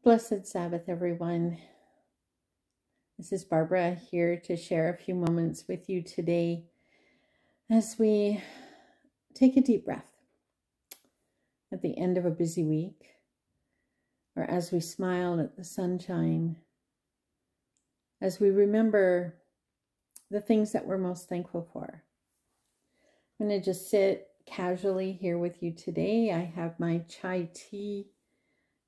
Blessed Sabbath, everyone. This is Barbara here to share a few moments with you today as we take a deep breath at the end of a busy week, or as we smile at the sunshine, as we remember the things that we're most thankful for. I'm going to just sit casually here with you today. I have my chai tea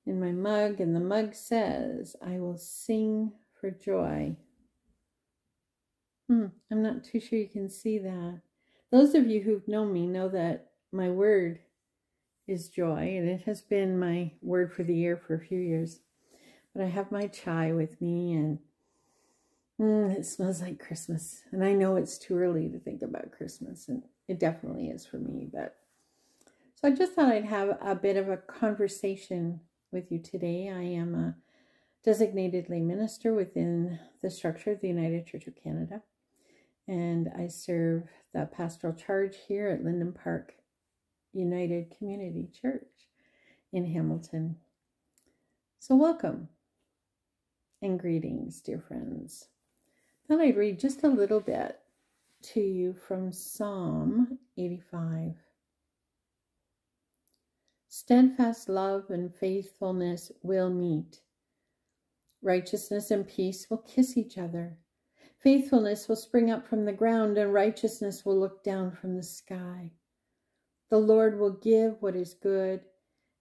in my mug, and the mug says, "I will sing for joy." I'm not too sure you can see that. Those of you who've known me know that my word is joy, and it has been my word for the year for a few years. But I have my chai with me, and it smells like Christmas. And I know it's too early to think about Christmas, and it definitely is for me. But so I just thought I'd have a bit of a conversation with you today. I am a designated lay minister within the structure of the United Church of Canada, and I serve the pastoral charge here at Linden Park United Community Church in Hamilton. So welcome and greetings, dear friends. Thought I'd read just a little bit to you from Psalm 85. Steadfast love and faithfulness will meet. Righteousness and peace will kiss each other. Faithfulness will spring up from the ground, and righteousness will look down from the sky. The Lord will give what is good,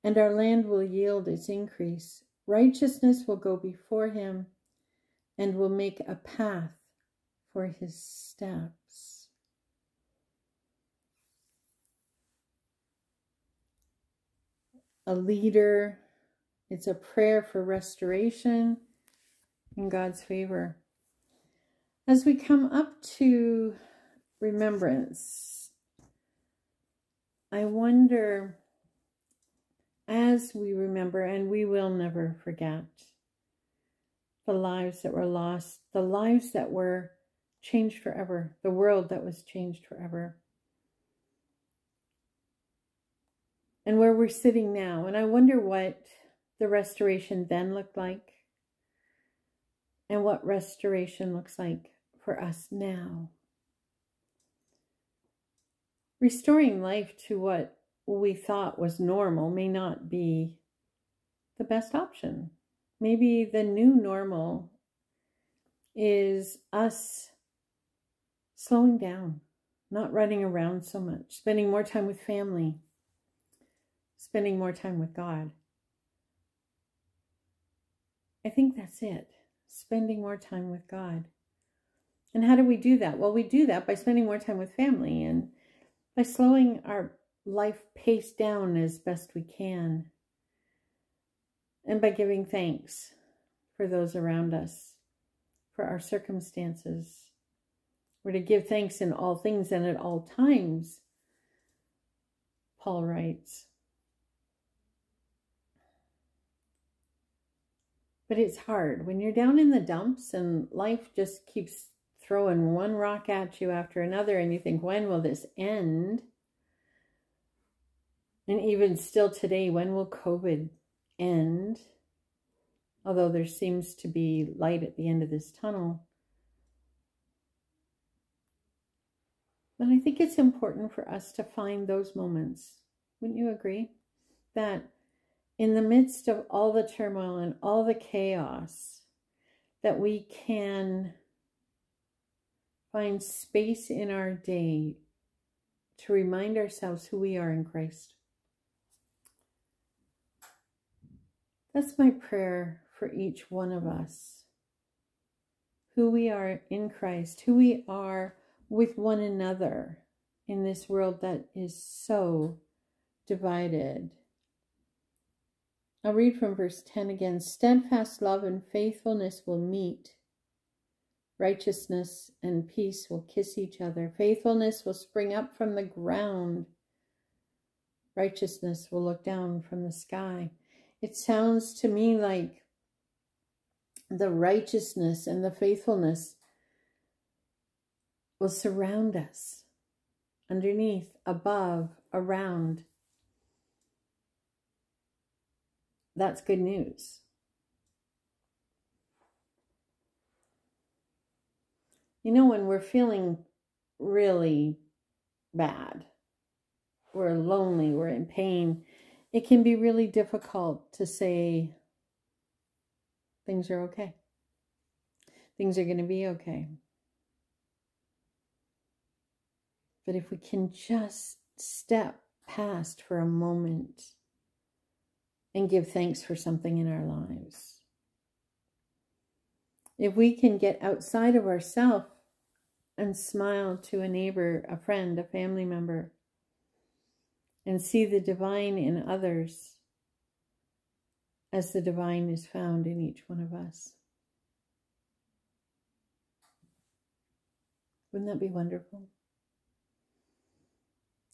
and our land will yield its increase. Righteousness will go before him, and will make a path for his steps. A leader, it's a prayer for restoration and God's favor. As we come up to remembrance, I wonder, as we remember, and we will never forget, the lives that were lost, the lives that were changed forever, the world that was changed forever, and where we're sitting now. And I wonder what the restoration then looked like, and what restoration looks like for us now. Restoring life to what we thought was normal may not be the best option. Maybe the new normal is us slowing down, not running around so much, spending more time with family, spending more time with God. I think that's it, spending more time with God. And how do we do that? Well, we do that by spending more time with family and by slowing our life pace down as best we can, and by giving thanks for those around us, for our circumstances. We're to give thanks in all things and at all times, Paul writes. But it's hard when you're down in the dumps and life just keeps throwing one rock at you after another, and you think, when will this end? And even still today, when will COVID end? Although there seems to be light at the end of this tunnel. But I think it's important for us to find those moments. Wouldn't you agree? That in the midst of all the turmoil and all the chaos, that we can find space in our day to remind ourselves who we are in Christ. That's my prayer for each one of us. Who we are in Christ, who we are with one another in this world that is so divided. I'll read from verse 10 again. Steadfast love and faithfulness will meet. Righteousness and peace will kiss each other. Faithfulness will spring up from the ground. Righteousness will look down from the sky. It sounds to me like the righteousness and the faithfulness will surround us, underneath, above, around. That's good news. You know, when we're feeling really bad, we're lonely, we're in pain, it can be really difficult to say things are okay. Things are going to be okay. But if we can just step past for a moment and give thanks for something in our lives, if we can get outside of ourselves and smile to a neighbor, a friend, a family member, and see the divine in others as the divine is found in each one of us. Wouldn't that be wonderful?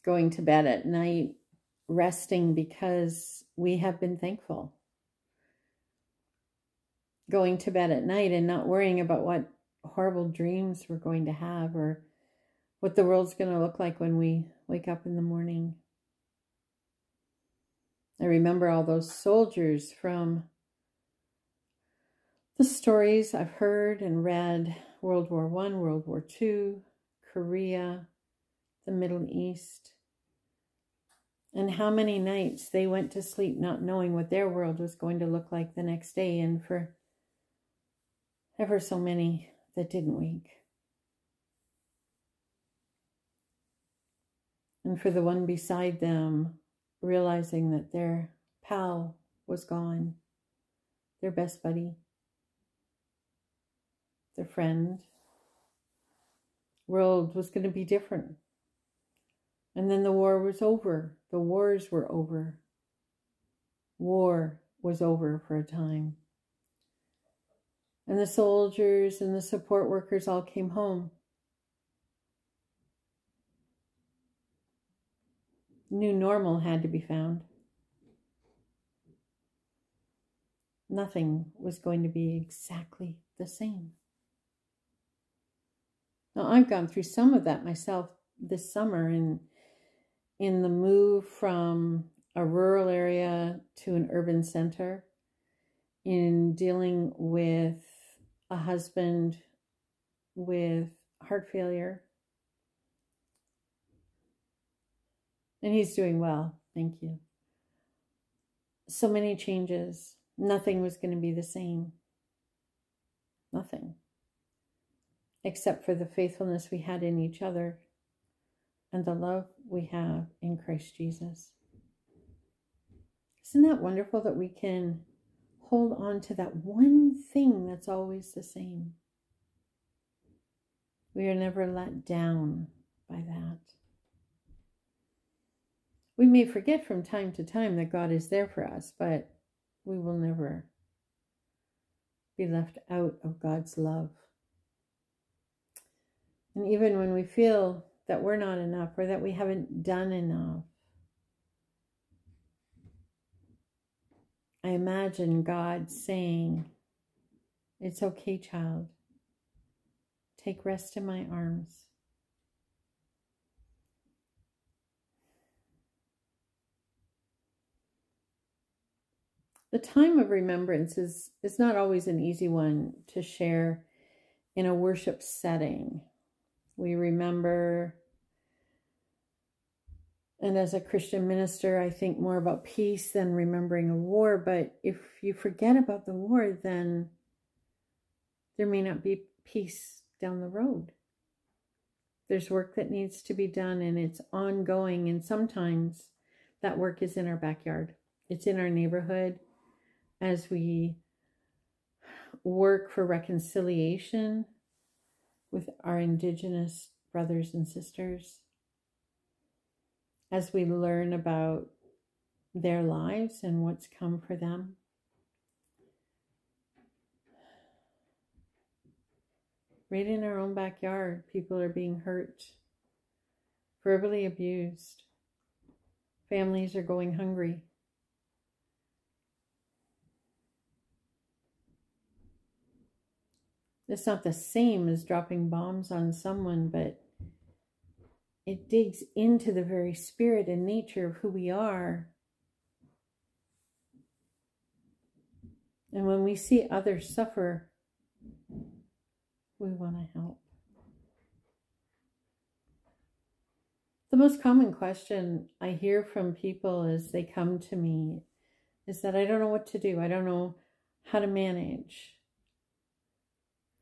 Going to bed at night, resting because we have been thankful. Going to bed at night and not worrying about what horrible dreams we're going to have or what the world's going to look like when we wake up in the morning. I remember all those soldiers from the stories I've heard and read, World War I, World War II, Korea, the Middle East, and how many nights they went to sleep not knowing what their world was going to look like the next day, and for ever so many that didn't wake. And for the one beside them, realizing that their pal was gone, their best buddy, their friend, world was going to be different. And then the war was over. The wars were over. War was over for a time. And the soldiers and the support workers all came home. New normal had to be found. Nothing was going to be exactly the same. Now, I've gone through some of that myself this summer in the move from a rural area to an urban center, in dealing with a husband with heart failure. And he's doing well, thank you. So many changes. Nothing was going to be the same. Nothing. Except for the faithfulness we had in each other and the love we have in Christ Jesus. Isn't that wonderful that we can hold on to that one thing that's always the same? We are never let down by that. We may forget from time to time that God is there for us, but we will never be left out of God's love. And even when we feel that we're not enough or that we haven't done enough, I imagine God saying, "It's okay, child. Take rest in my arms." The time of remembrance is not always an easy one to share in a worship setting. We remember, and as a Christian minister, I think more about peace than remembering a war. But if you forget about the war, then there may not be peace down the road. There's work that needs to be done, and it's ongoing. And sometimes that work is in our backyard. It's in our neighborhood as we work for reconciliation with our Indigenous brothers and sisters, as we learn about their lives and what's come for them. Right in our own backyard, people are being hurt, verbally abused. Families are going hungry. It's not the same as dropping bombs on someone, but it digs into the very spirit and nature of who we are. And when we see others suffer, we want to help. The most common question I hear from people as they come to me is that I don't know what to do. I don't know how to manage.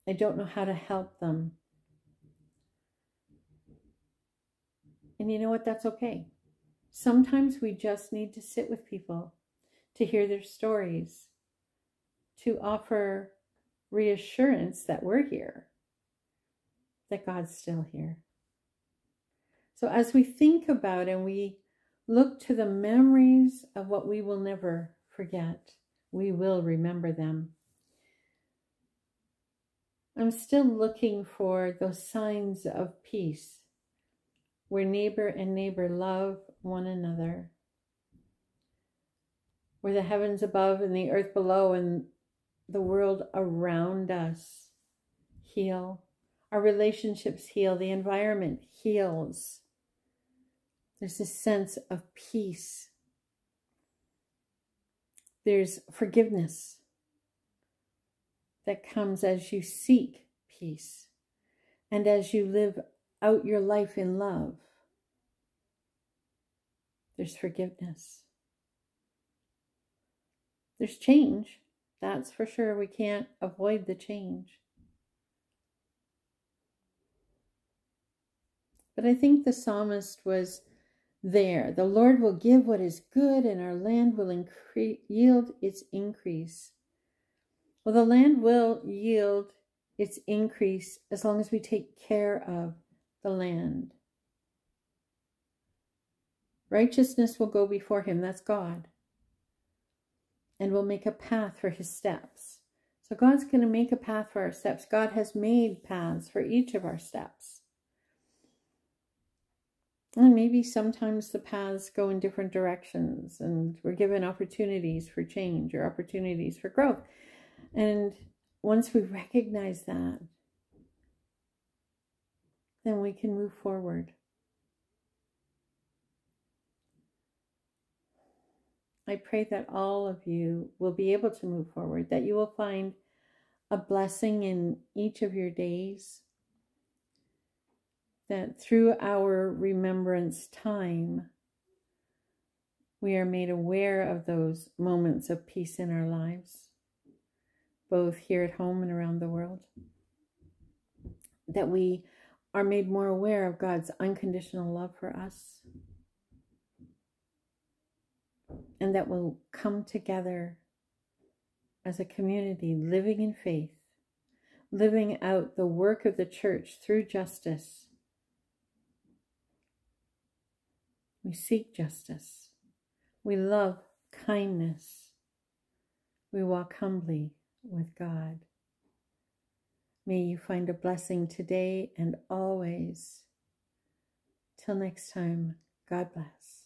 I don't know how to help them. And you know what? That's okay. Sometimes we just need to sit with people, to hear their stories, to offer reassurance that we're here, that God's still here. So as we think about and we look to the memories of what we will never forget, we will remember them. I'm still looking for those signs of peace where neighbor and neighbor love one another, where the heavens above and the earth below and the world around us heal. Our relationships heal. The environment heals. There's this sense of peace. There's forgiveness that comes as you seek peace and as you live out your life in love. There's forgiveness. There's change. That's for sure. We can't avoid the change. But I think the psalmist was there. The Lord will give what is good, and our land will yield its increase. Well, the land will yield its increase as long as we take care of the land. Righteousness will go before him, that's God, and will make a path for his steps. So God's going to make a path for our steps. God has made paths for each of our steps. And maybe sometimes the paths go in different directions and we're given opportunities for change or opportunities for growth. And once we recognize that, then we can move forward. I pray that all of you will be able to move forward, that you will find a blessing in each of your days, that through our remembrance time, we are made aware of those moments of peace in our lives, both here at home and around the world, that we are made more aware of God's unconditional love for us, and that we'll come together as a community living in faith, living out the work of the church through justice. We seek justice. We love kindness. We walk humbly with God. May you find a blessing today and always. Till next time, God bless.